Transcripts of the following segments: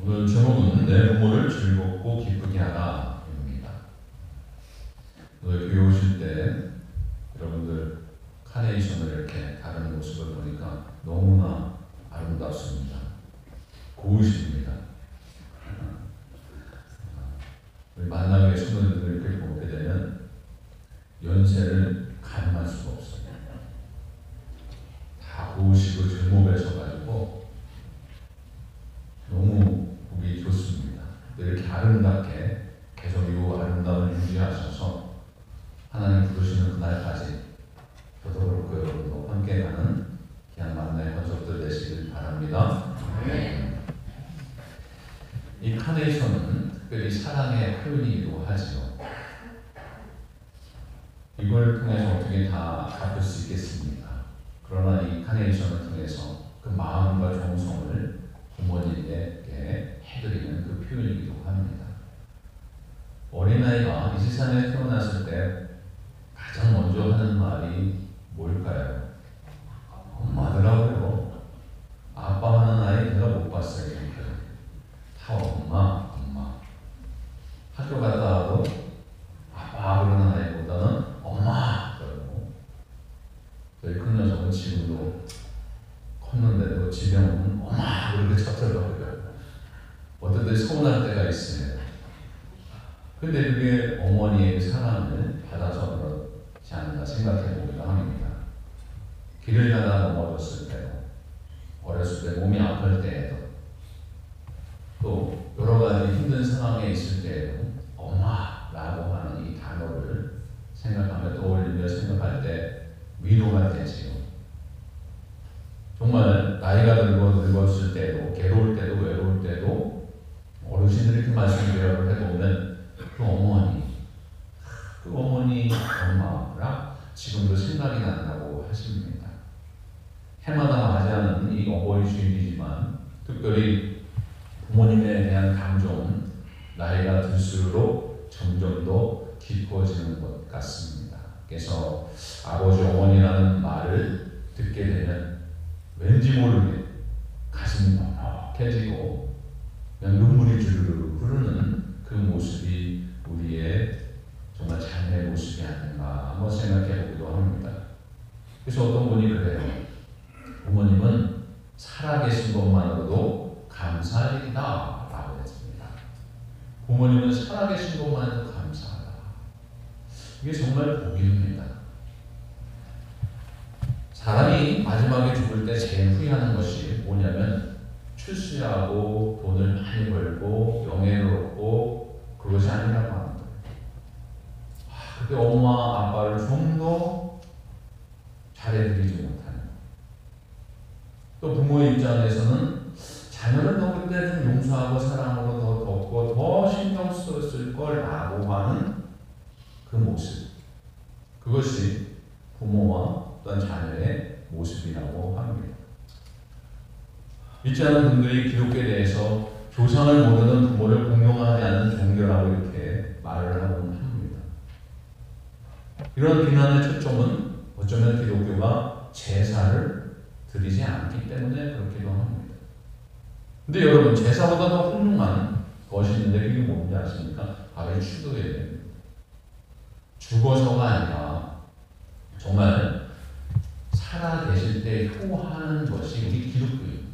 오늘 제목은 내 부모를 즐겁고 기쁘게 하라입니다. 오늘 교회 오실 때 여러분들 카네이션을 이렇게 다루는 모습을 보니까 너무나 아름답습니다. 고우십니다. 우리 만나게 신부님들 이렇게 보게 되면 연세를 가늠할 수가 없어요. 다 고우시고 즐목하셔가지고 너무 보기 좋습니다. 이렇게 아름답게 계속 이 아름다움을 유지하셔서 하나님 부르시는 그날까지 저도 그렇고 여러분도 함께 가는 귀한 만나의 권속들 되시길 바랍니다. 이 카네이션은 특별히 사랑의 표현이기도 하죠. 이걸 통해서 어떻게 다 갚을 수 있겠습니까? 그러나 이 카네이션을 통해서 그 마음과 정성을 부모님에게 해드리는 그 표현이기도 합니다. 어린아이가 이 세상에 태어났을 때 가장 먼저 하는 말이 뭘까요? 엄마더라고요. 아빠 하는 아이 내가 못 봤어요. 다 엄마. 학교 갔다 와도 아빠 그러는 아이보다는 엄마 그러고, 저희 큰 녀석은 지금도 컸는데도 집에 오면 엄마 그렇게 쳐들어가고요. 어떤 때 서운할 때가 있어요. 근데 그게 어머니의 사랑을 받아서 그렇지 않나 생각해 보기도 합니다. 길을 가다 넘어졌을 때도, 어렸을 때 몸이 아플 때에도, 또 여러 가지 힘든 상황에 있을 때에도 엄마라고 하는 이 단어를 생각하며 떠올리며 생각할 때 위로가 되지요. 정말 나이가 늙었을 때도, 괴로울 때도, 외로울 때도 어르신들이 이렇게 말씀드려를 해보면 그 어머니 엄마라 지금도 생각이 난다고 하십니다. 해마다 맞이하는 이 어버이 주일이지만 특별히 부모님에 대한 감정은 나이가 들수록 점점 더 깊어지는 것 같습니다. 그래서 아버지 어머니라는 말을 듣게 되면 왠지 모르게 가슴이 넉넉해지고 눈물이 주르르 흐르는 그 모습이 우리의 정말 자녀의 모습이 아닌가 한번 생각해 보기도 합니다. 그래서 어떤 분이 그래요. 부모님은 살아계신 것만으로도 감사하리다 라고 했습니다. 부모님은 살아계신 것만으로도 감사하다. 이게 정말 복입니다. 사람이 마지막에 죽을 때 제일 후회하는 것이 뭐냐면 출세하고 돈을 많이 벌고 명예를 얻고 그것이 아니라고 하는 거예요. 그때 엄마 아빠를 좀 더 잘해드리지 못하는, 또 부모의 입장에서는 자녀를 더 그때 좀 용서하고 사랑으로 더 덮고 더 신경 썼을 걸 라고 하는 그 모습, 그것이 부모와 또한 자녀의 모습이라고 합니다. 믿지 않는 분들이 기독교에 대해서 조상을 모르는 부모를 공경하지 않는 종교라고 이렇게 말을 하곤 합니다. 이런 비난의 초점은 어쩌면 기독교가 제사를 드리지 않기 때문에 그렇기도 합니다. 근데 여러분, 제사보다 더 훌륭한 것이 있는데 그게 뭔지 아십니까? 바로 추도예요. 죽어서가 아니라 정말 살아계실 때 효하는 것이 우리 기독교입니다.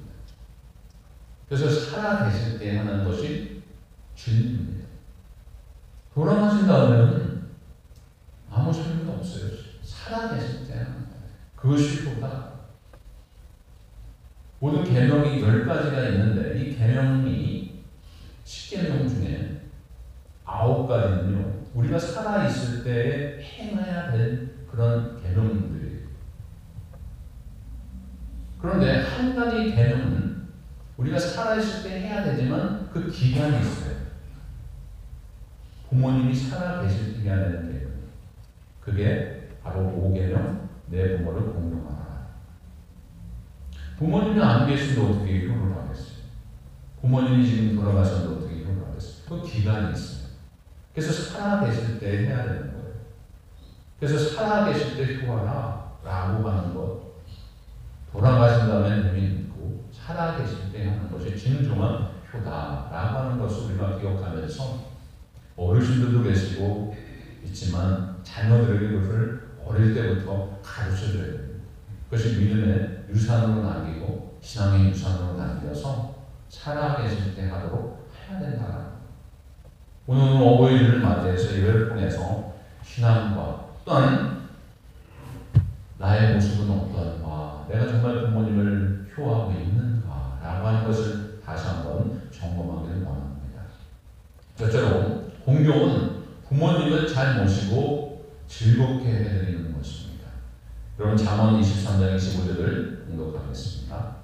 그래서 살아계실 때 하는 것이 진리입니다. 돌아가신 다음에는 아무 소용도 없어요. 살아계실 때 하는 거예요. 그것이 효다. 모든 계명이 10가지가 있는데 이 계명이 10계명 중에 9가지는요. 우리가 살아있을 때 행해야 될 그런 계명들이에요. 그런데 한 가지 계명은 우리가 살아있을 때 해야 되지만 그 기간이 있어요. 부모님이 살아계실 때 해야 되는 계명. 그게 바로 5계명, 내 부모를 공경하라. 부모님이 안 계시는데 어떻게 효를 하겠어요? 부모님이 지금 돌아가셨는데 어떻게 효를 하겠어요? 그 기간이 있어요. 그래서 살아계실 때 해야 되는 거예요. 그래서 살아계실 때 효하라 라고 하는 것, 돌아가신 다음에 힘이 있고 살아계실 때 하는 것이 진정한 표다라고 하는 것을 우리가 기억하면서 어르신들도 계시고 있지만 자녀들에게 그것을 어릴 때부터 가르쳐줘야 됩니다. 그것이 믿음의 유산으로 남기고 신앙의 유산으로 남겨서 살아계실 때 하도록 해야 된다. 오늘 어버이날을 맞이해서 예배를 통해서 신앙과 또한 나의 모습은 어떤가, 내가 정말 부모님을 효하고 있는가 라고 하는 것을 다시 한번 점검하기를 원합니다. 첫째로 공경은 부모님을 잘 모시고 즐겁게 해드리는 것입니다. 여러분 잠언 23장 25절을 공독하겠습니다.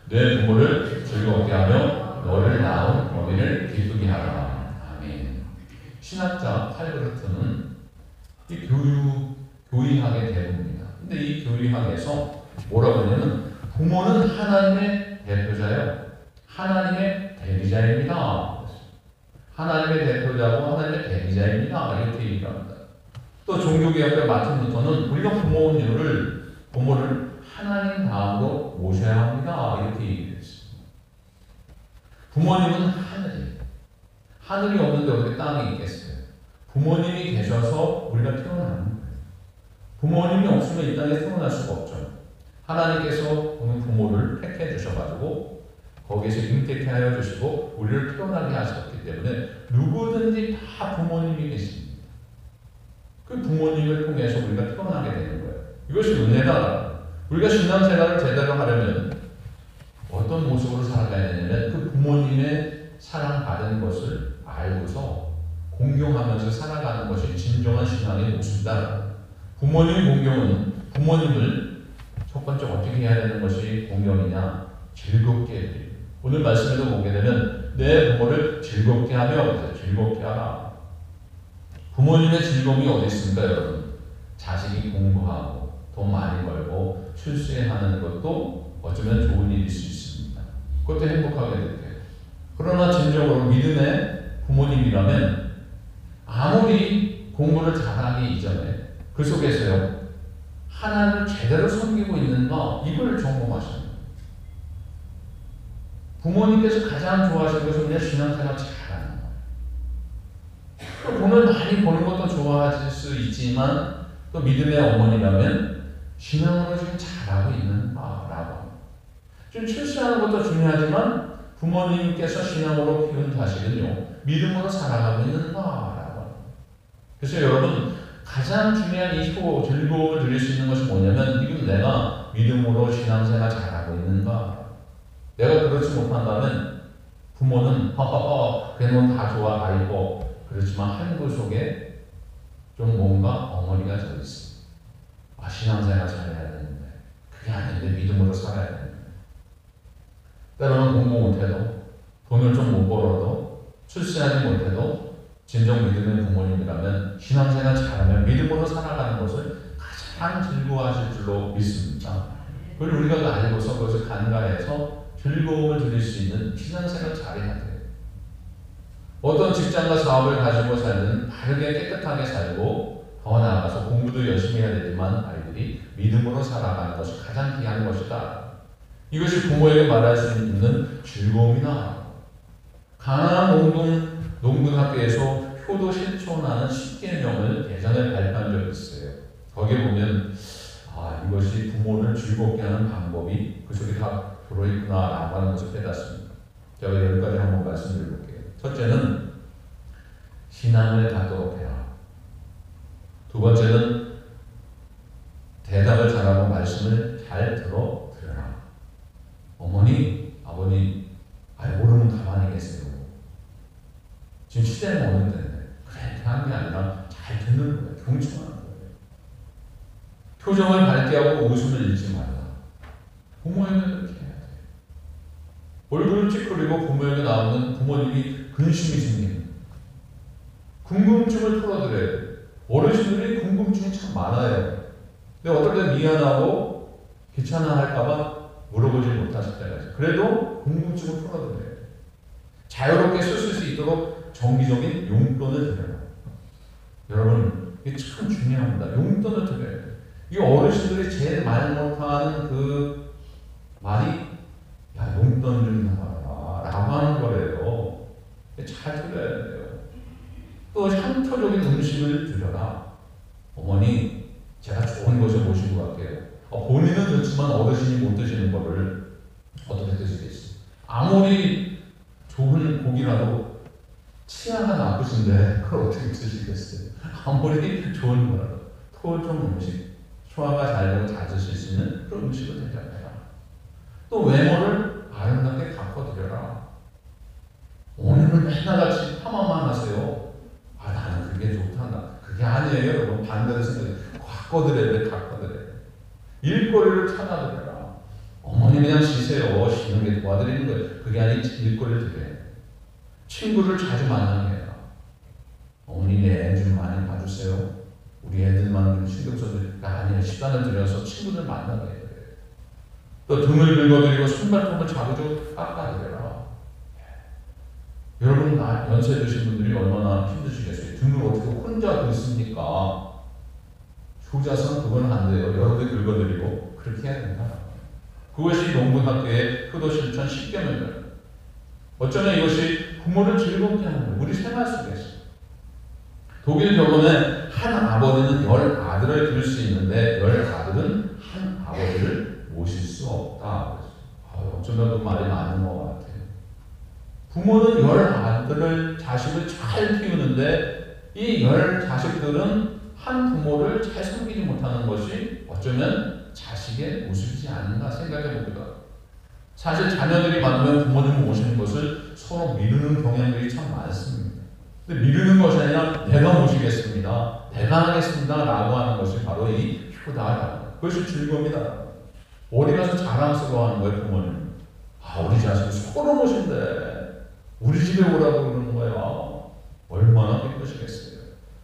내 부모를 즐겁게 하며 너를 낳은 어미를 기쁘게 하라. 아멘. 신학자 칼브르트는 이 교리학의 대부입니다. 근데 이 교리학에서 뭐라고 하냐면 부모는 하나님의 대표자요, 하나님의 대리자입니다. 하나님의 대표자고 하나님의 대리자입니다. 이렇게 얘기합니다. 또 종교개혁의 마틴 루터는 우리가 부모를 하나님 다음으로 모셔야 합니다. 이렇게 얘기했습니다. 부모님은 하늘이 없는데 어떻게 땅이 있겠어요? 부모님이 계셔서 우리가 태어나는 거예요. 부모님이 없으면 이 땅에 태어날 수가 없죠. 하나님께서 오늘 부모를 택해 주셔가지고 거기에서 임택해 하여 주시고 우리를 태어나게 하셨기 때문에 누구든지 다 부모님이 계십니다. 그 부모님을 통해서 우리가 태어나게 되는 거예요. 이것이 은혜다. 우리가 신앙생활을 제대로 하려면 어떤 모습으로 살아가야 되냐면 그 부모님의 사랑받은 것을 알고서 공경하면서 살아가는 것이 진정한 신앙의 모습이다. 부모님 공경은 부모님을 첫 번째 어떻게 해야 되는 것이 공경이냐? 즐겁게 해드리고, 오늘 말씀에도 보게 되면 내 부모를 즐겁게 하며 즐겁게 하라. 부모님의 즐거움이 어디 있습니까, 여러분? 자식이 공부하고 돈 많이 벌고 출세하는 것도 어쩌면 좋은 일일 수 있습니다. 그것도 행복하게 될게요. 그러나 진정으로 믿음의 부모님이라면 아무리 공부를 잘하기 이전에 그 속에서요, 하나님을 제대로 섬기고 있는가, 이걸 점검하셔야 합니다. 부모님께서 가장 좋아하시는 것은 그냥 신앙생활 잘하는 거예요. 또 돈을 많이 버는 것도 좋아하실 수 있지만 또 믿음의 어머니라면 신앙으로 지금 잘하고 있는가라고. 좀 출세하는 것도 중요하지만 부모님께서 신앙으로 키운 자식은요, 믿음으로 살아가고 있는가라고. 그래서 여러분 가장 중요한 이 즐거움을 누릴 수 있는 것이 뭐냐면 지금 내가 믿음으로 신앙생활 잘하고 있는가. 내가 그렇지 못한다면 부모는 걔는 다 좋아 다 이뻐 그렇지만 한구 속에 좀 뭔가 엉어리가 져 있어. 신앙생활 잘해야 되는데 그게 아닌데 믿음으로 살아야 되는데, 때로는 공부 못해도 돈을 좀 못 벌어도 출세하지 못해도 진정 믿음의 부모님이라면 신앙생활 잘하면 믿음으로 살아가는 것을 가장 즐거워하실 줄로 믿습니다. 그걸 우리가 알고서 그것을 간과해서 즐거움을 누릴 수 있는 신앙생활을 잘해야 돼요. 어떤 직장과 사업을 가지고 살든 바르게 깨끗하게 살고 더 나아가서 공부도 열심히 해야 되지만 아이들이 믿음으로 살아가는 것이 가장 귀한 것이다. 이것이 부모에게 말할 수 있는 즐거움이다. 강한 농군학교에서 효도 실천하는 10계명을 예전에 발표한 적이 있어요. 거기에 보면 이것이 부모를 즐겁게 하는 방법이 그 속에 다 들어있구나 라고 하는 것을 깨닫습니다. 제가 10가지 한번 말씀드려볼게요. 첫째는 신앙을 갖도록 해라. 두 번째는 대답을 잘하고 말씀을 잘 들어드려라. 어머니, 아버님, 모르면 가만히 계세요. 지금 시대는 어느 때인데 그래 하는 게 아니라 잘 듣는 거예요. 경청하는 거예요. 표정을 밝게 하고 웃음을 잃지 말라. 부모에게 그렇게 해야 돼요. 얼굴을 찌푸리고 부모에게 나오는 부모님이 근심이 생깁니다. 궁금증을 풀어드려야 돼요. 어르신들이 궁금증이 참 많아요. 근데 어떨 때 미안하고 귀찮아할까봐 물어보지 못하실 때가 있어요. 그래도 궁금증을 풀어드려야 돼요. 자유롭게 쓸 수 있도록 정기적인 용돈을 드려요. 여러분, 이게 참 중요합니다. 용돈을 드려야 돼요. 이 어르신들이 제일 말 못하는 그 말이 용돈 좀 나와라 라고 하는 거래요. 잘 드려야 돼요. 또 향토적인 음식을 드려라. 어머니, 제가 좋은 곳에 모신 것 같아요. 본인은 좋지만 어르신이 못 드시는 거를 어떻게 드시겠어요? 아무리 좋은 고기라도 치아가 나쁘신데 그걸 어떻게 드시겠어요? 아무리 좋은 거라도 토종 음식, 소화가 잘 되고 잘 드실 수 있는 그런 음식을 대접해라. 또 외모를 아름답게 가꿔드려라. 오늘은 맨날 같이 탐험만 하세요. 나는 그게 좋다. 그게 아니에요. 여러분, 반대로 생각해요. 가꿔드려야 돼. 가꿔드려야 돼. 일거리를 찾아드려라. 어머니 그냥 쉬세요. 쉬는 게 도와드리는 거예요. 그게 아니고 일거리를 드려야 돼. 친구를 자주 만나게 해라. 어머니 내 애 좀 많이 봐주세요. 우리 애들만 좀 신경 써주니까 아니에요. 시간을 들여서 친구들 만나게 해야 돼. 또 등을 긁어드리고 손발톱을 자주 깎아드려라. 여러분, 연세 드신 분들이 얼마나 힘드시겠어요? 등을 어떻게 혼자 긁습니까? 효자선 그건 안 돼요. 여러분들 긁어드리고 그렇게 해야 된다. 그것이 농군학교의 효도 실천 10개문이에요. 어쩌면 이것이 부모를 즐겁게 하는 거예요. 우리 생활 속에서. 독일 교본에 한 아버지는 10아들을 기를 수 있는데 10아들은 한 아버지를 모실 수 없다. 어쩌면 그 말이 맞는 것 같아요. 부모는 10아들을, 자식을 잘 키우는데 이 10자식들은 한 부모를 잘 섬기지 못하는 것이 어쩌면 자식의 모습이지 않는가 생각해 봅니다. 사실 자녀들이 많으면 부모님을 모시는 것을 서로 미루는 경향들이 참 많습니다. 근데 미루는 것이 아니라 내가 모시겠습니다, 내가 하겠습니다 라고 하는 것이 바로 이 효다. 그것이 즐거움이다. 어디 가서 자랑스러워하는 거예요. 부모님. 우리 자식이 서로 모신대. 우리 집에 오라고 그러는 거야. 얼마나 기쁘시겠어요.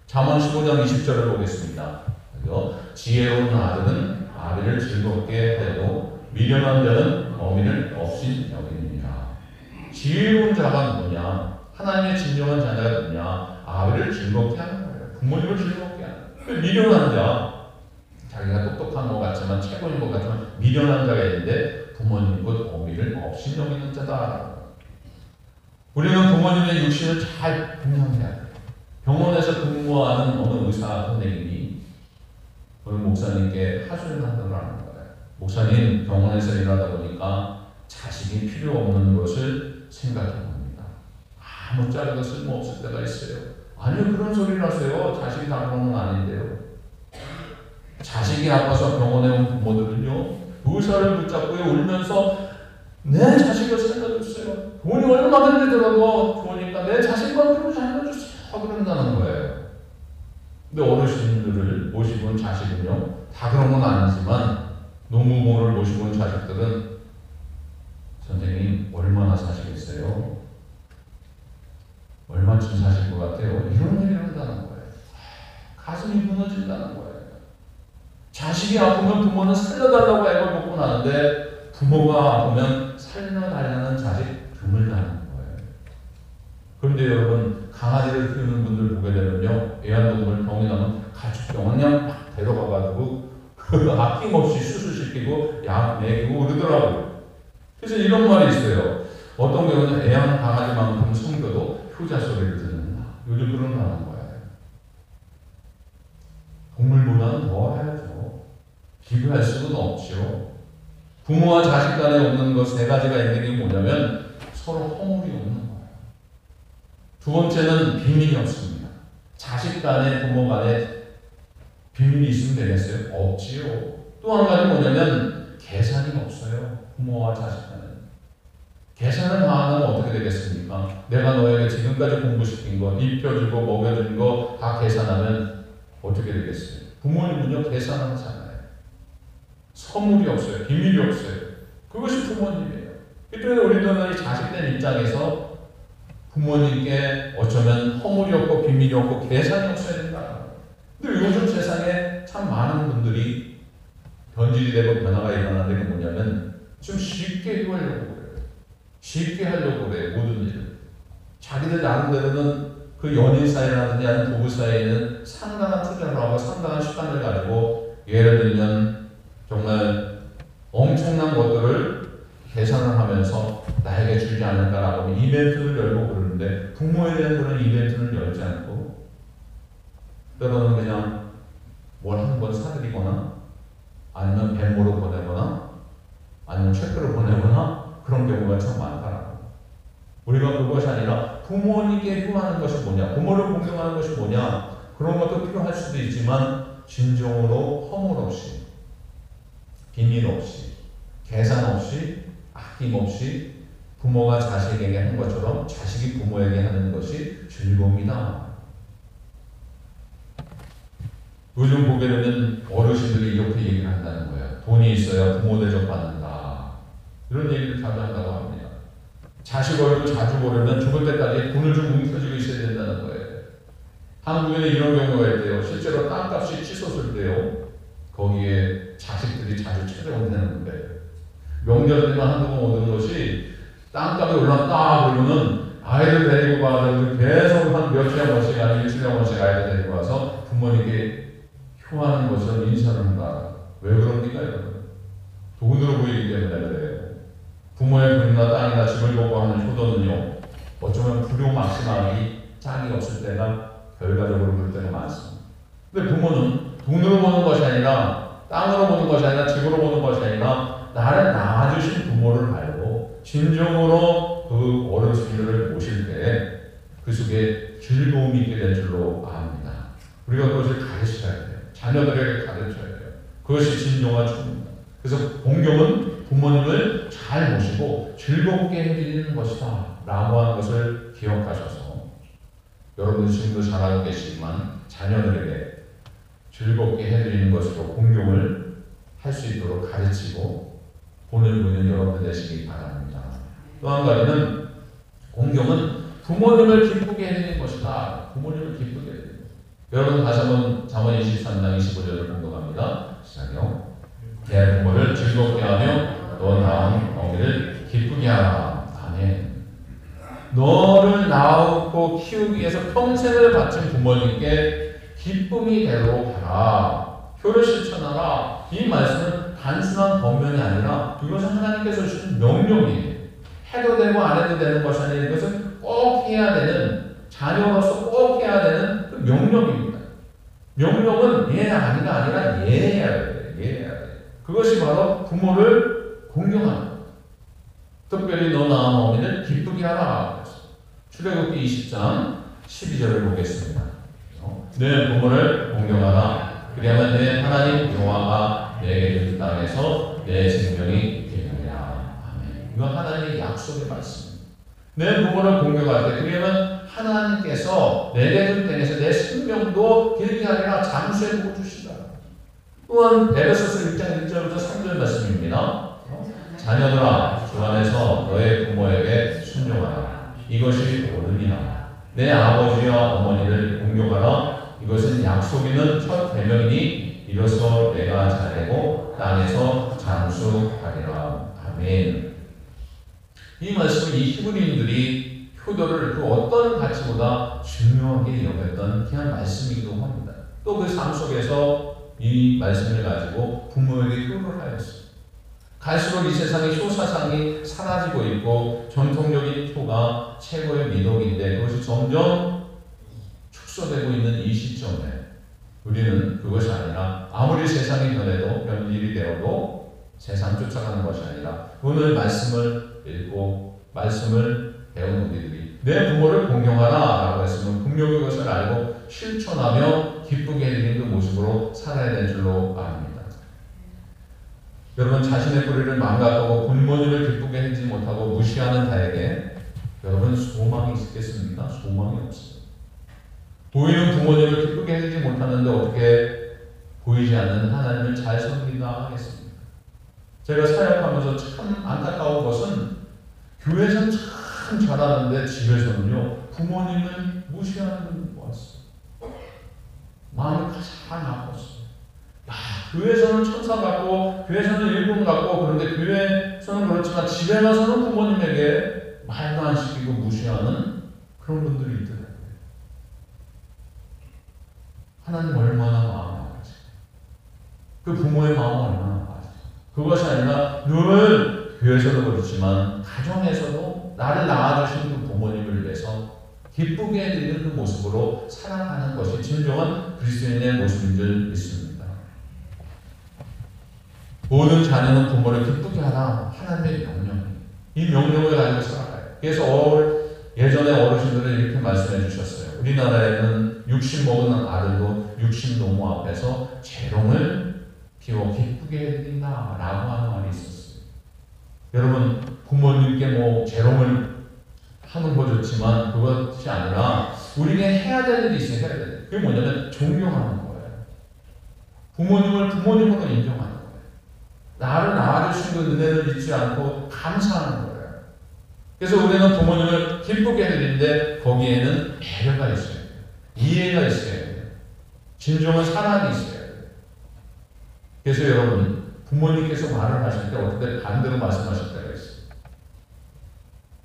잠언 15장 20절을 보겠습니다. 지혜로운 아들은 아비를 즐겁게 하고 미련한 자는 어미를 없인 여기느니라. 지혜로운 자가 누구냐? 하나님의 진정한 자녀가 누구냐? 아비를 즐겁게 하는 거예요. 부모님을 즐겁게 하는 거예요. 미련한 자, 자기가 똑똑한 것 같지만 최고인 것 같지만 미련한 자가 있는데 부모님 곧 어미를 없인 여기는 자다. 우리는 부모님의 육신을 잘 공양해야 돼요. 병원에서 근무하는 어느 의사 선생님이 오늘 목사님께 하소연을 한다고 하는 거예요. 목사님, 병원에서 일하다 보니까 자식이 필요 없는 것을 생각해 봅니다. 아무짝에도 쓸모없을 때가 있어요. 아니요, 그런 소리를 하세요. 자식이 다 그런 건 아닌데요. 자식이 아파서 병원에 온 부모들은요, 의사를 붙잡고 울면서 내 자식을 살려주세요. 돈이 얼마든지 들어도 좋으니까 내 자식만 좀 살려주세요. 그런다는 거예요. 근데 어르신들을 모시고 온 자식은요, 다 그런 건 아니지만 노부모를 모시고 온 자식들은 선생님 얼마나 사시겠어요? 얼마쯤 사실 것 같아요? 이런 얘기를 한다는 거예요. 가슴이 무너진다는 거예요. 자식이 아프면 부모는 살려달라고 애를 먹고 나는데 부모가 아프면 살려달라는 자식 드물다는 거예요. 그런데 여러분, 강아지를 키우는 분들 보게 되면요, 애완동물 병이 나면 가축병원 그냥 막 데려가가지고 아낌없이 수술시키고 약 먹이고 그러더라고요. 그래서 이런 말이 있어요. 어떤 경우는 애완 강아지만큼 성겨도 효자 소리를 듣는다. 요즘 그런 말 하는 거예요. 동물보다는 더 해야죠. 비교할 수는 없죠. 부모와 자식 간에 없는 것 세 가지가 있는 게 뭐냐면 서로 허물이 없는 거예요. 두 번째는 비밀이 없습니다. 자식 간에 부모 간에 비밀이 있으면 되겠어요? 없지요. 또 한 가지 뭐냐면 계산이 없어요. 부모와 자식 간에. 계산을 다 하면 어떻게 되겠습니까? 내가 너에게 지금까지 공부시킨 거, 입혀주고 먹여준 거 다 계산하면 어떻게 되겠어요? 부모님은요, 계산하잖아요. 선물이 없어요. 비밀이 없어요. 그것이 부모님이에요. 그때문에 우리도 이 자식된 입장에서 부모님께 어쩌면 허물이 없고 비밀이 없고 계산이 없어야 된다. 근데 요즘 세상에 참 많은 분들이 변질이 되고 변화가 일어나는 게 뭐냐면 좀 쉽게 해하려고 그래요. 쉽게 하려고 그래요. 모든 일을. 자기들 나름대로는 그 연인 사이라든지 아니면 부부 사이에는 상당한 투자를 하고 상당한 시간을 가지고 예를 들면 정말 엄청난 것들을 계산을 하면서 나에게 주지 않을까라고 이벤트를 열고 그러는 그런데 부모에 대한 그런 이벤트는 열지 않고 때로는 그냥 뭘 한 번 사드리거나 아니면 배모로 보내거나 아니면 체크로 보내거나 그런 경우가 참 많다라고. 우리가 그것이 아니라 부모님께 효하는 것이 뭐냐, 부모를 공경하는 것이 뭐냐, 그런 것도 필요할 수도 있지만 진정으로 허물 없이, 비밀 없이, 계산 없이, 아낌없이 부모가 자식에게 하는 것처럼 자식이 부모에게 하는 것이 즐거움이다. 요즘 보게 되면 어르신들이 이렇게 얘기를 한다는 거예요. 돈이 있어야 부모 대접 받는다. 이런 얘기를 자주 한다고 합니다. 자식 얼굴 자주 보려면 죽을 때까지 돈을 좀 움켜쥐고 있어야 된다는 거예요. 한국에는 이런 경우가 있대요. 실제로 땅값이 치솟을 때요. 거기에 자식들이 자주 찾아온다는 거예요. 명절 때만 한두 번 오는 것이 땅값이 올랐다 그러면은 아이들 데리고 가서 계속 한 며칠에 한 번씩 아니면 일주일에 한 번씩 아이들 데리고 와서 부모님께 효하는 것을 인사를 한다. 왜 그럽니까 여러분? 돈으로 보이기 때문에 그래요. 부모의 돈이나 땅이나 집을 보고 하는 효도는요, 어쩌면 불효막심하기 짝이 없을 때가 결과적으로 그럴 때가 많습니다. 근데 부모는 돈으로 보는 것이 아니라 땅으로 보는 것이 아니라 집으로 보는 것이 아니라 나를 낳아주신 부모를 알고 진정으로 그 어르신들을 모실 때 그 속에 즐거움이 있게 될 줄로 압니다. 우리가 그것을 가르쳐야 돼요. 자녀들에게 가르쳐야 돼요. 그것이 진정한 축복입니다. 그래서 공경은 부모님을 잘 모시고 즐겁게 해드리는 것이다 라고 하는 것을 기억하셔서 여러분 지금도 잘 알고 계시지만 자녀들에게 즐겁게 해드리는 것으로 공경을 할 수 있도록 가르치고 본을 보이는 여러분들 되시기 바랍니다. 또 한 가지는 공경은 부모님을 기쁘게 해드리는 것이다. 부모님을 기쁘게 해드리는 것. 여러분 다시 한번 잠언 23장 25절을 공독합니다. 시작해요. 내 부모를 즐겁게 하며 너 낳은 어미를 기쁘게 하라. 아멘. 너를 낳고 키우기 위해서 평생을 바친 부모님께 기쁨이 되도록 하라. 효를 실천하라. 이 말씀은 단순한 법면이 아니라 이것은 하나님께서 주신 명령이에요. 해도 되고 안 해도 되는 것이 아니라 이것은 꼭 해야 되는, 자녀로서 꼭 해야 되는 그 명령입니다. 명령은 예 아니가 아니라 예 해야 돼요. 예 해야 돼요. 그것이 바로 부모를 공경하는 것. 특별히 너 낳은 어미를 기쁘게 하라. 출애굽기 20장 12절을 보겠습니다. 내 부모를 공경하라. 그리하면 내 하나님 여호와가 내게 준 땅에서 내 생명이 되리라. 아멘. 이건 하나님의 약속의 말씀입니다. 내 부모를 공경할 때 그러면 하나님께서 내게 준 땅에서 내 생명도 길게 하리라. 장수해 보고 주시다. 또한 에베소서 1장 1절부터 3절 말씀입니다. 자녀들아 주 안에서 너의 부모에게 순종하라. 이것이 옳으니라. 내 아버지와 어머니를 공경하라. 이것은 약속 있는 첫 계명이니 이로써 내가 자되고 땅에서 장수하리라. 아멘. 이 말씀은 이 히브리인들이 효도를 그 어떤 가치보다 중요하게 여겼던 귀한 말씀이기도 합니다. 또 그 삶 속에서 이 말씀을 가지고 부모에게 효를 하였습니다. 갈수록 이 세상의 효 사상이 사라지고 있고 전통적인 효가 최고의 미덕인데 그것이 점점 축소되고 있는 이 시점에 우리는 그것이 아니라 아무리 세상이 변해도 변질이 되어도 세상 쫓아가는 것이 아니라 오늘 말씀을 읽고 말씀을 배운 우리들이 내 부모를 공경하라 라고 했으면 분명히 그것을 알고 실천하며 기쁘게 해드리는 그 모습으로 살아야 될 줄로 압니다. 여러분 자신의 뿌리를 망각하고 부모님을 기쁘게 해주지 못하고 무시하는 자에게 여러분 소망이 있겠습니까? 소망이 없어요. 보이는 부모님을 기쁘게 해주지 못하는데 어떻게 보이지 않는 하나님을 잘 섬기나 하겠습니까? 제가 사역하면서 참 안타까운 것은 교회에서는 참 잘하는데 집에서는요 부모님을 무시하는 분이 왔어요. 마음이 가장 아팠어요. 야, 교회에서는 천사 같고 교회에서는 일꾼 같고 그런데 교회에서는 그렇지만 집에 가서는 부모님에게 말도 안 시키고 무시하는 그런 분들이 있더라고요. 하나님 얼마나 마음이 아프지. 그 부모의 마음 얼마나 아프지. 그것이 아니라 늘 교회에서도 그렇지만 가정에서도 나를 낳아주신 그 부모님을 위해서 기쁘게 드리는 그 모습으로 살아가는 것이 진정한 그리스도인의 모습인 줄 믿습니다. 모든 자녀는 부모를 기쁘게 하라. 하나님의 명령이에요. 이 명령을 가지고 살아가요. 그래서 예전에 어르신들은 이렇게 말씀해 주셨어요. 우리나라에는 육신 먹은 아들도 육신노모 앞에서 재롱을 피워 기쁘게 해드린다 라고 하는 말이 있었어요. 여러분, 부모님께 재롱을 하는 거 좋지만 그것이 아니라 우리가 해야 될 일이 있어요. 해야 될 일. 그게 뭐냐면 존경하는 거예요. 부모님을 부모님으로 인정하는 거예요. 나를 낳아주신 그 은혜를 잊지 않고 감사하는 거예요. 그래서 우리는 부모님을 기쁘게 해드리는데 거기에는 배려가 있어야 돼요. 이해가 있어야 돼요. 진정한 사랑이 있어야 돼요. 그래서 여러분, 부모님께서 말을 하실 때 어떻게 반대로 말씀하실 때가 있어요.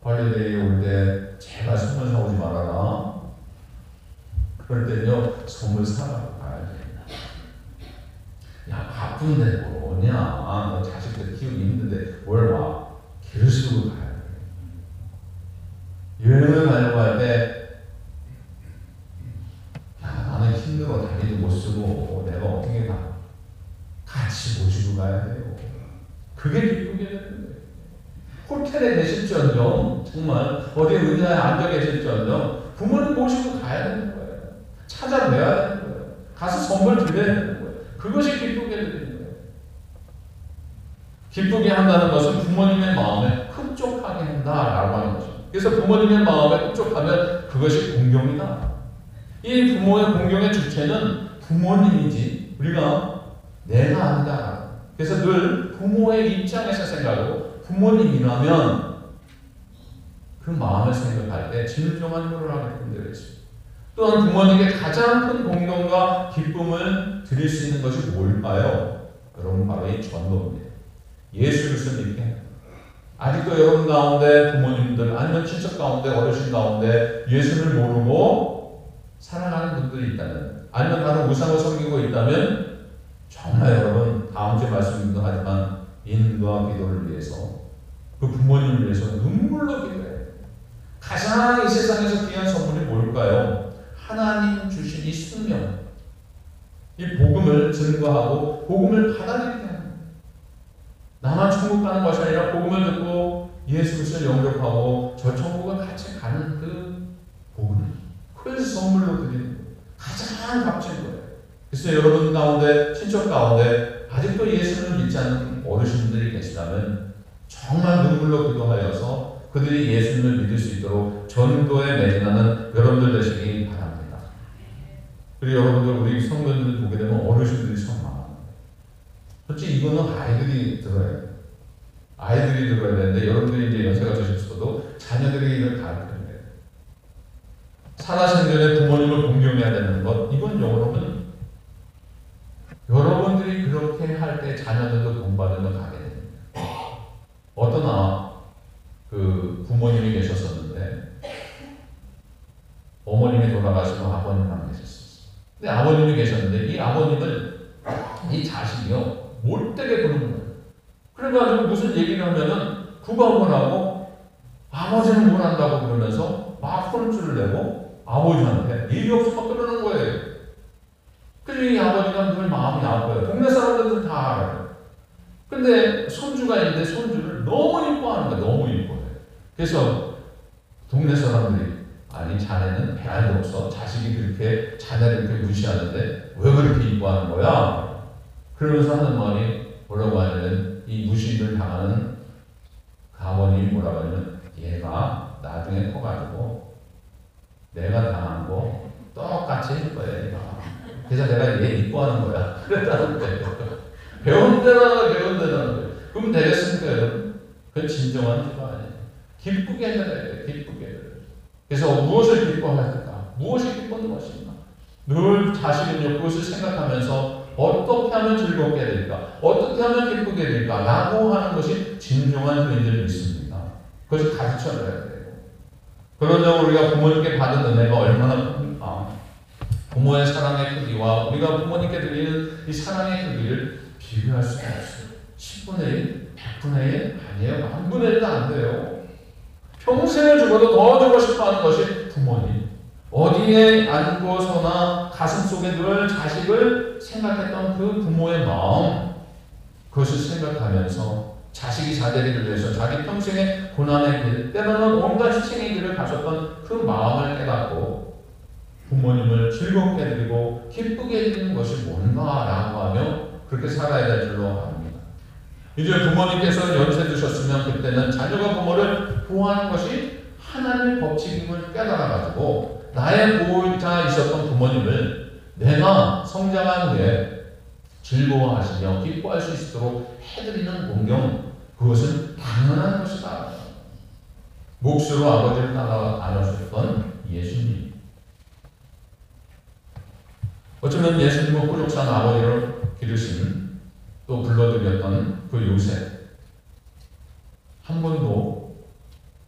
헐리데이 올 때 제발 선물 사오지 말아라. 그럴 때는요, 선물 사라고 가야 된다. 야, 바쁜데 뭘 오냐. 너 자식들 키우기 힘든데 뭘 와. 길수로 가야 돼. 여행을 가려고 할 때, 야, 나는 힘들어. 다리도 못 쓰고 내가 어떻게 가. 같이 모시고 가야 돼요. 그게 기쁘게 되는 거예요. 호텔에 계실지언정, 정말 어디 의자에 앉아 계실지언정 부모님 모시고 가야 되는 거예요. 찾아뵈야 되는 거예요. 가서 선물 드려야 되는 거예요. 그것이 기쁘게 되는 거예요. 기쁘게 한다는 것은 부모님의 마음에 흡족하게 한다라고 하는 거죠. 그래서 부모님의 마음에 흡족하면 그것이 공경이다. 이 부모의 공경의 주체는 부모님이지 내가 아니다. 그래서 늘 부모의 입장에서 생각하고 부모님이라면 그 마음을 생각할 때 진정한 효를 되어 있습니다. 또한 부모님께 가장 큰 공경과 기쁨을 드릴 수 있는 것이 뭘까요? 여러분, 바로 이 전도입니다. 예수 그리스도를 믿게 합니다. 아직도 여러분 가운데 부모님들 아니면 친척 가운데 어르신 가운데 예수를 모르고 살아가는 분들이 있다면, 아니면 다른 우상을 섬기고 있다면 정말 여러분, 다음 주에 말씀드리기도 하지만 인과 기도를 위해서, 그 부모님을 위해서 눈물로 기도해야 돼요. 가장 이 세상에서 귀한 선물이 뭘까요? 하나님 주신 이 생명, 이 복음을 증거하고 복음을 받아들이게 합니다. 나만 천국 가는 것이 아니라 복음을 듣고 예수 그리스도를 영접하고 저 천국을 같이 가는 그 복음을 큰 선물로 드리는 거예요. 가장 값진 거예요. 그래서 여러분 가운데, 친척 가운데 아직도 예수를 믿지 않는 어르신들이 계시다면 정말 눈물로 기도하여서 그들이 예수님을 믿을 수 있도록 전도에 매진하는 여러분들 되시기 바랍니다. 그리고 여러분들, 우리 성도님들 보게 되면 어르신들이 참 많아요. 솔직히 이거는 아이들이 들어야 돼요. 아이들이 들어야 되는데 여러분들이 이제 연세가 드셨어도 자녀들이 이걸 가르쳐야 돼요. 살아생전에 부모님을 공경해야 되는 것, 이건 여러분들이 그렇게 할 때 자녀들도 돈 받으면 가게 됩니다. 어떤 그 부모님이 계셨었는데 어머님이 돌아가시고 아버님만 계셨었어요. 근데 아버님이 계셨는데 이 아버님을 이 자식이요 못되게 부르는 거예요. 그래가지고 무슨 얘기를 하면은 구박을 하고 아버지는 뭘 한다고 그러면서 막 혼쭐을 내고 아버지한테 일이 없어 막 그러는 거예요. 그래서 이 아버지가 늘 마음이 아파요. 동네 사람들은 다 알아요. 근데 손주가 있는데 손주를 너무 이뻐하는 거예요. 너무 이뻐해요. 그래서 동네 사람들이, 아니 자네는 배알도 없어. 자식이 그렇게 자네를 그렇게 무시하는데 왜 그렇게 이뻐하는 거야? 그러면서 하는 말이 뭐라고 하냐면, 이 무시를 당하는 그 아버님이 뭐라고 하냐면, 얘가 나중에 커가지고 내가 당한 거 똑같이 해줄 거야. 얘가. 그래서 내가 얘 이뻐하는 거야. 그랬다는 거예요. 배운 대로 하는 거예요. 그럼 되겠습니까, 여러분? 그건 진정한 기도 아니에요. 기쁘게 해야 돼요. 기쁘게 해야 돼요. 그래서 무엇을 기뻐해야 될까? 무엇이 기쁜 것인가? 늘 자신은요, 그것을 생각하면서 어떻게 하면 즐겁게 될까? 어떻게 하면 기쁘게 될까? 라고 하는 것이 진정한 교인들이 있습니다. 그것을 가르쳐줘야 돼요. 그런 점 우리가 부모님께 받은 은혜가 얼마나 큽니까? 부모의 사랑의 크기와 우리가 부모님께 드리는 이 사랑의 크기를 비교할 수가 없어요. 10분의 1, 100분의 1 아니에요. 1000분의 1도 안 돼요. 평생을 죽어도 더 주고 싶어 하는 것이 부모님. 어디에 앉고서나 가슴 속에 늘 자식을 생각했던 그 부모의 마음, 그것을 생각하면서 자식이 자되기를 위해서 자기 평생의 고난의 길, 때로는 온갖 희생의 길을 가셨던 그 마음을 깨닫고 부모님을 즐겁게 해드리고 기쁘게 해드리는 것이 뭔가라고 하며 그렇게 살아야 될 줄로 압니다. 이제 부모님께서 연세 드셨으면 그때는 자녀가 부모를 보호하는 것이 하나님의 법칙임을 깨달아가지고 나의 보호자 있었던 부모님을 내가 성장한 후에 즐거워하시며 기뻐할 수 있도록 해드리는 공경, 그것은 당연한 것이다. 몫으로 아버지를 따라 안아주셨던 예수님. 어쩌면 예수님은 호족산 아버지를 기르신 또 불러드렸던 그 요셉, 한 번도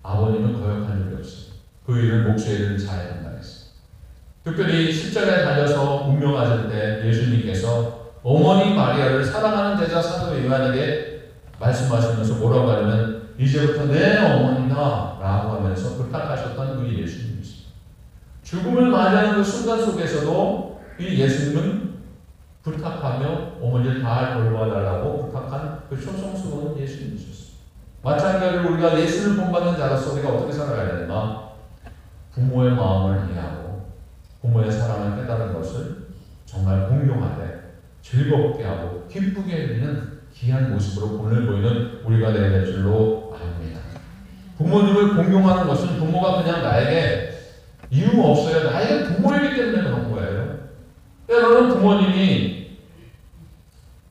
아버님을 거역한 적이 없어요. 그 일을 몫의 일을 잘 감당했어요. 특별히 십자가에 달려서 운명하실 때 예수님께서 어머니 마리아를 사랑하는 제자 사도 요한에게 말씀하시면서 뭐라고 하냐면 이제부터 내 어머니다 라고 하면서 부탁하셨던 그 예수님이십니다. 죽음을 맞이하는 그 순간 속에서도 이 예수님은 부탁하며 어머니를 잘 돌봐달라고 부탁한 그 초성스러운 예수님이셨습니다. 마찬가지로 우리가 예수를 본받는 자로서 우리가 어떻게 살아가야 되나? 부모의 마음을 이해하고 부모의 사랑을 깨달은 것을 정말 공경하되 즐겁게 하고 기쁘게 해드리는 귀한 모습으로 본을 보이는 우리가 되어야 될 줄로 압니다. 부모님을 공경하는 것은 부모가 그냥 나에게 이유 없어요. 나에게 부모이기 때문에 그런 거예요. 때로는 부모님이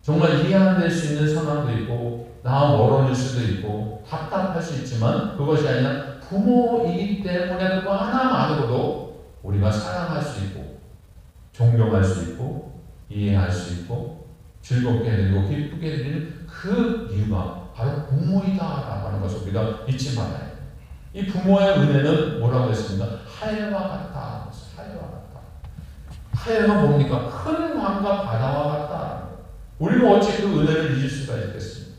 정말 이해 안 될 수 있는 상황도 있고 나와 멀어질 수도 있고 답답할 수 있지만 그것이 아니라 부모이기 때문에 그거 하나만으로도 우리가 사랑할 수 있고 존경할 수 있고 이해할 수 있고 즐겁게 해드리고 기쁘게 해드리는 그 이유가 바로 부모이다라고 하는 것을 우리가 잊지 말아야 해요. 이 부모의 은혜는 뭐라고 했습니까? 하늘과 같다. 하늘과 같다. 하늘가 뭡니까? 큰 강과 바다와 같다. 우리가 어찌 그 은혜를 잊을 수가 있겠습니까?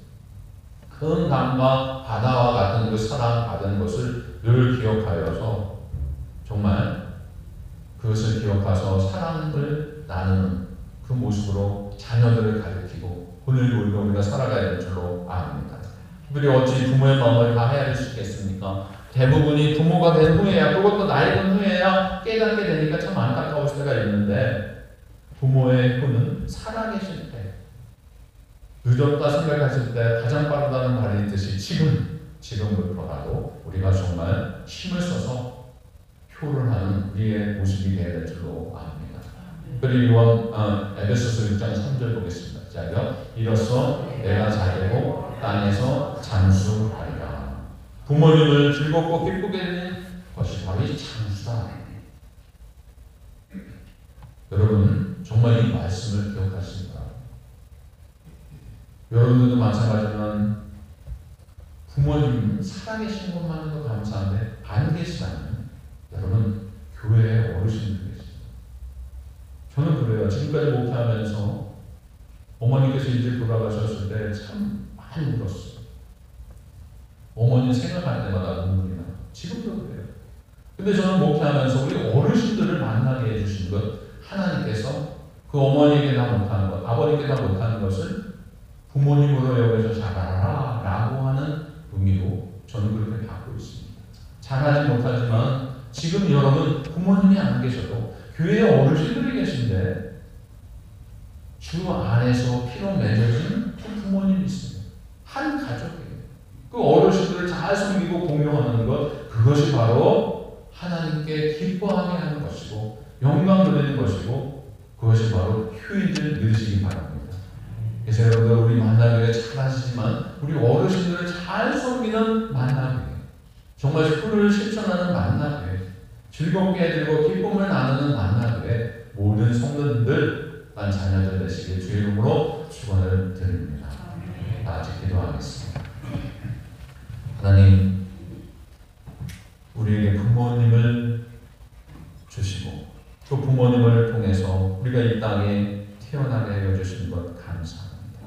큰 강과 바다와 같은 그 사랑 받은 것을 늘 기억하여서 정말 그것을 기억해서 사랑을 나누는 그 모습으로 자녀들을 가르치고 오늘도 우리가 살아가야 될 줄로 압니다. 우리 어찌 부모의 마음을 다 헤아릴 수 있겠습니까? 대부분이 부모가 된 후에야, 그것도 나이 든 후에야 깨닫게 되니까 참 안타까울 때가 있는데 부모의 손은 살아계실 때, 늦었다 생각하실 때 가장 빠르다는 말이 있듯이 지금부터라도 우리가 정말 힘을 써서 효론하는 우리의 모습이 되어야 될 줄로 압니다. 그리고 에베소서 6장 3절 보겠습니다. 시작요. 이로써 내가 자되고 땅에서 장수하리라. 부모님을 즐겁고 기쁘게 하는 것이 바로 이 장수다. 여러분 정말 이 말씀을 기억하십니다. 여러분들도 마찬가지지만 부모님 살아계신 것만으로도 감사한데 안 계시다면 여러분 교회의 어르신들 계십니다. 저는 그래요. 지금까지 목회하면서 어머니께서 이제 돌아가셨을 때 참 많이 울었어요. 어머니 생각할 때마다 눈물이 나요. 지금도 그래요. 근데 저는 목회하면서 우리 어르신들을 만나게 해주신 것, 하나님께서 그 어머니에게 다 못하는 것, 아버님께 다 못하는 것을 부모님으로 여겨서 잘하라 라고 하는 의미로 저는 그렇게 받고 있습니다. 잘하지 못하지만 지금 여러분 부모님이 안 계셔도 교회에 어르신들이 계신데 주 안에서 피로 맺어진 그 부모님이 있습니다. 한 가족이에요. 그 어르신들을 잘 섬기고 공경하는 것, 그것이 바로 하나님께 기뻐하게 하는 것이고 영광 돌리는 것이고 그것이 바로 휴일을 누리시기 바랍니다. 그래서 여러분들 우리 만나교회 잘 하시지만 우리 어르신들을 잘 섬기는 만나교회, 정말 그를 실천하는 만나교회, 즐겁게 해드리고 기쁨을 나누는 만나교회 모든 성도님들만 자녀들 되시길 주의 이름으로 축원을 드립니다. 다 같이 기도하겠습니다. 하나님, 우리에게 부모님을 주시고 또 부모님을 통해서 우리가 이 땅에 태어나게 해주신 것 감사합니다.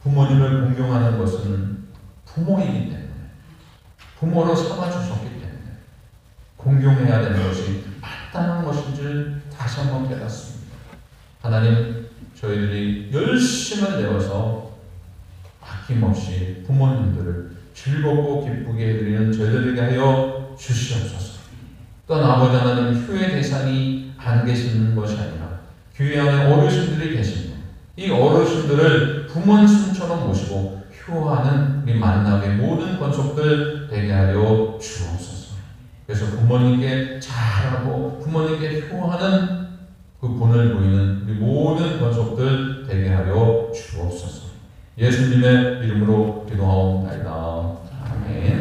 부모님을 공경하는 것은 부모이기 때문에, 부모로 삼아주셨기 때문에 공경해야 되는 것이 마땅한 것인 줄 다시 한번 깨닫습니다. 하나님, 저희들이 열심을 내어서 아낌없이 부모님들을 즐겁고 기쁘게 해드리는 저희들에게 하여 주시옵소서. 또한 아버지 하나님, 휴의 대상이 안 계시는 것이 아니라 교회 안에 어르신들이 계십니다. 이 어르신들을 부모님 손처럼 모시고 효하는 우리 만남의 모든 권속들 되게 하여 주옵소서. 그래서 부모님께 잘하고 부모님께 효하는 그 본을 보이는 우리 모든 권속들 되게 하여 주옵소서. 예수님의 이름으로 기도하옵나이다. 아멘.